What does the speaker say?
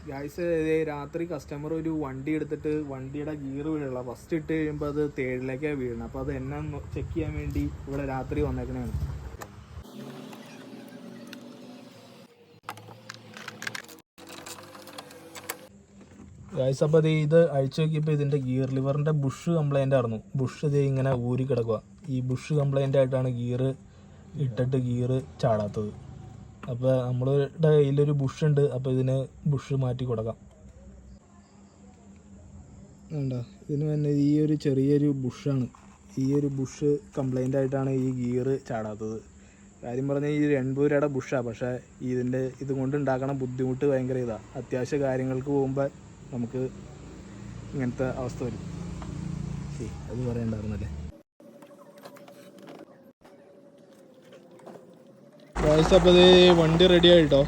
Guys രാത്രി customer ഒരു വണ്ടി എടുത്തിട്ട് വണ്ടിയുടെ ഗിയർ വീഴുള്ള ഫസ്റ്റ് ഇട്ട് കഴിയുമ്പോൾ അത് തേടിലേക്കാണ് വീഴുന്നത്. അപ്പോൾ അത് എന്നെ ചെക്ക് ചെയ്യാൻ വേണ്ടി ഇവിടെ രാത്രി വന്നേക്കണേണ്. ഗായ്സ് അപ്പോൾ ഇത് അഴിച്ചു നോക്കിയപ്പോൾ ഇതിൻ്റെ ഗിയർ ലിവറിൻ്റെ ബുഷ് കംപ്ലൈൻ്റ് ആയിരുന്നു. ബുഷ് ഇത് ഇങ്ങനെ ഊരി കിടക്കുക. ഈ ബുഷ് കംപ്ലൈൻ്റ് ആയിട്ടാണ് ഗിയർ ഇട്ടിട്ട് ഗിയർ ചാടാത്തത്. അപ്പോൾ നമ്മളുടെ കയ്യിലൊരു ബുഷ് ഉണ്ട്. അപ്പോൾ ഇതിന് ബുഷ് മാറ്റി കൊടുക്കാം. വേണ്ട, ഇതിന് തന്നെ ഈ ഒരു ചെറിയൊരു ബുഷാണ്. ഈ ഒരു ബുഷ് കംപ്ലൈൻ്റ് ആയിട്ടാണ് ഈ ഗിയർ ചാടാത്തത്. കാര്യം പറഞ്ഞാൽ ഈ 80 രൂപയുടെ ബുഷാണ്. പക്ഷേ ഇതുകൊണ്ട് ഉണ്ടാക്കണ ബുദ്ധിമുട്ട് ഭയങ്കര ഇതാണ്. അത്യാവശ്യ കാര്യങ്ങൾക്ക് പോകുമ്പോൾ നമുക്ക് ഇങ്ങനത്തെ അവസ്ഥ വരും. അത് പറയണ്ടായിരുന്നല്ലേ. അപ്പോൾ വണ്ടി റെഡി ആയിട്ടോ.